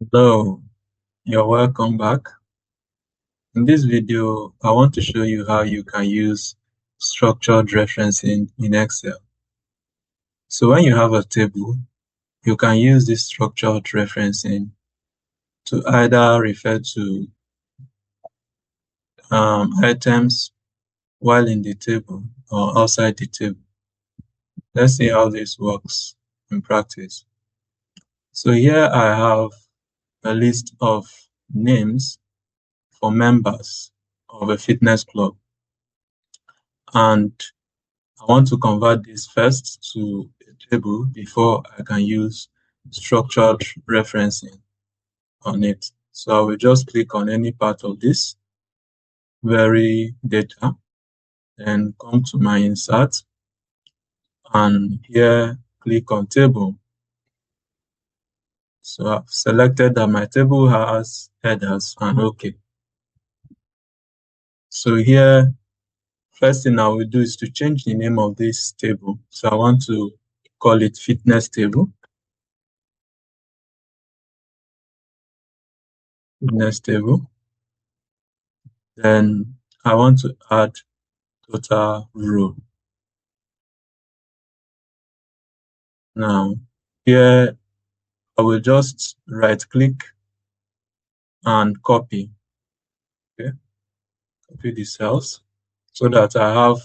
Hello, you're welcome back. In this video, I want to show you how you can use structured referencing in Excel. So when you have a table, you can use this structured referencing to either refer to items while in the table or outside the table. Let's see how this works in practice. So here I have a list of names for members of a fitness club, and I want to convert this first to a table before I can use structured referencing on it. So I will just click on any part of this, vary data, and come to my insert, and here click on table. So I've selected that my table has headers and OK. So here, first thing I will do is to change the name of this table. So I want to call it fitness table. Fitness table. Then I want to add total row. Now, here I will just right click and copy. Okay, copy the cells so that I have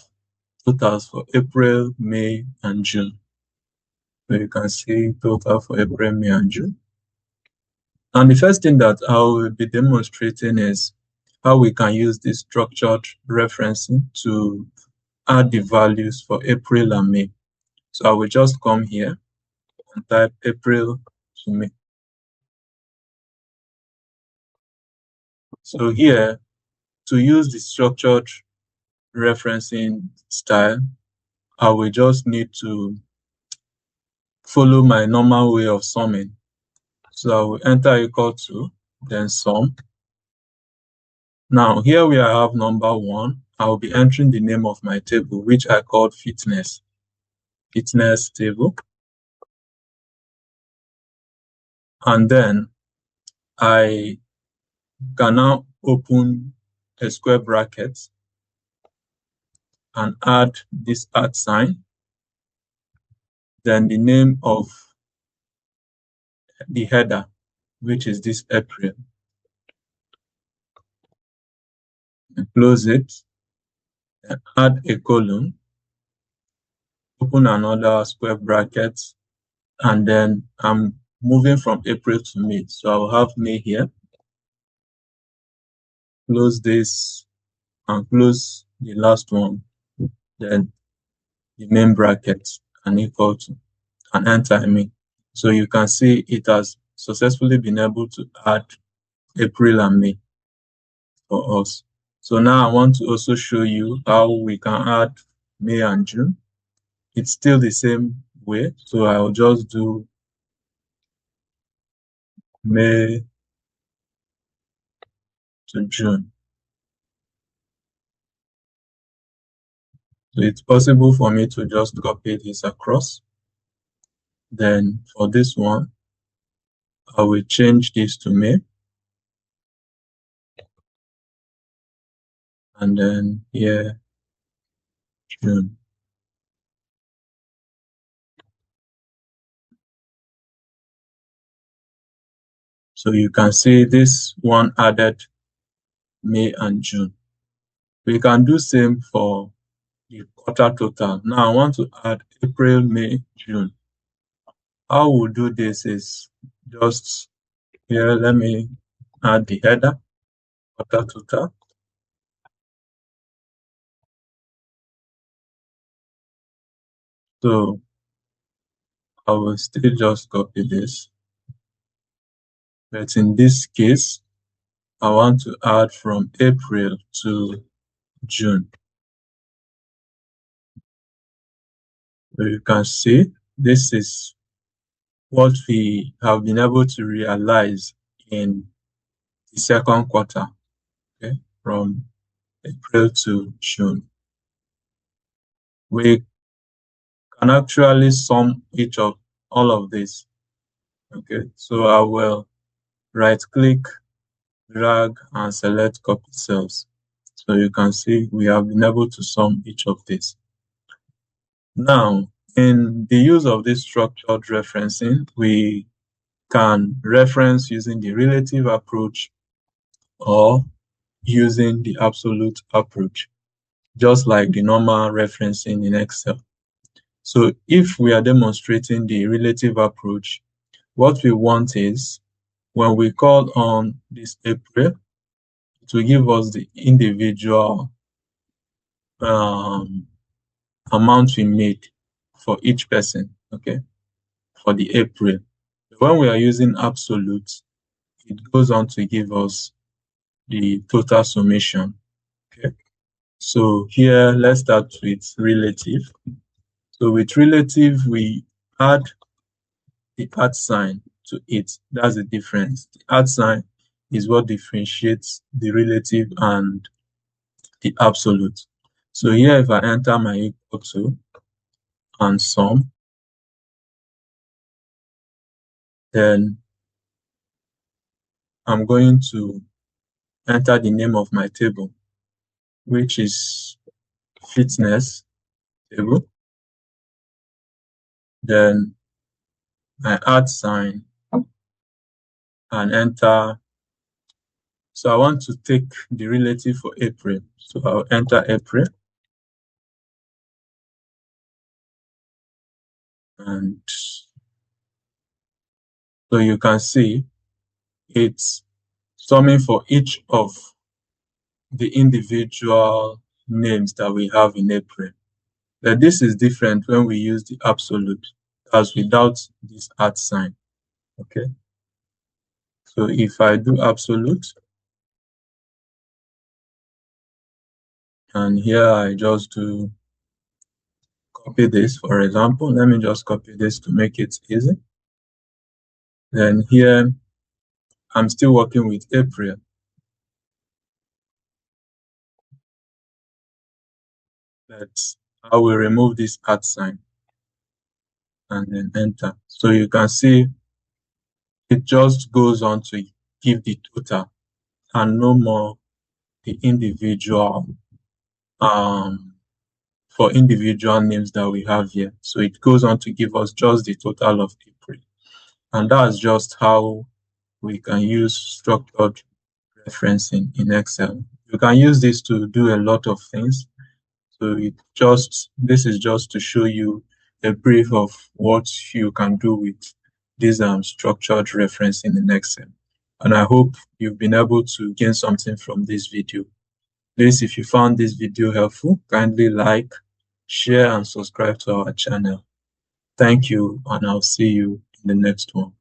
totals for April, May, and June. So you can see total for April, May, and June. And the first thing that I will be demonstrating is how we can use this structured referencing to add the values for April and May. So I will just come here and type April to May. So here, to use the structured referencing style, I will just need to follow my normal way of summing. So I will enter equal to, then sum. Now here we have number 1. I will be entering the name of my table, which I called fitness table. And then I can now open a square bracket and add this @ sign, then the name of the header, which is this April. And close it, and add a colon, open another square bracket, and then I'm moving from April to May. So I'll have May here. Close this and close the last one, then the main bracket and equal to, and enter May. So you can see it has successfully been able to add April and May for us. So now I want to also show you how we can add May and June. It's still the same way. So I'll just do May to June. So it's possible for me to just copy this across. Then for this one, I will change this to May. And then here, June. So you can see this one added May and June. We can do same for the quarter total. Now I want to add April, May, June. How we'll do this is just here, let me add the header, quarter total. So I will still just copy this. But in this case, I want to add from April to June. So you can see this is what we have been able to realize in the second quarter, okay, from April to June. We can actually sum each of all of this. Okay, so I will right click, drag, and select copy cells. So you can see we have been able to sum each of these. Now, in the use of this structured referencing, we can reference using the relative approach or using the absolute approach, just like the normal referencing in Excel. So if we are demonstrating the relative approach, what we want is when we call on this April, it will give us the individual amount we made for each person, okay, for the April. When we are using absolute, it goes on to give us the total summation, okay. So here, let's start with relative. So with relative, we add the @ sign to it. That's the difference. The @ sign is what differentiates the relative and the absolute. So here, if I enter my equal to and sum, then I'm going to enter the name of my table, which is fitness table. Then I @ sign and enter. So I want to take the relative for April. So I'll enter April. And so you can see it's summing for each of the individual names that we have in April. But this is different when we use the absolute, as without this @ sign. Okay. So if I do absolute, and here I just do copy this, for example, let me just copy this to make it easy. Then here, I'm still working with April. But I will remove this @ sign and then enter. So you can see it just goes on to give the total and no more the individual for individual names that we have here. So it goes on to give us just the total of April. And that's just how we can use structured referencing in Excel. You can use this to do a lot of things. So this is just to show you a brief of what you can do with this structured referencing in Excel. And I hope you've been able to gain something from this video. Please, if you found this video helpful, kindly like, share, and subscribe to our channel. Thank you, and I'll see you in the next one.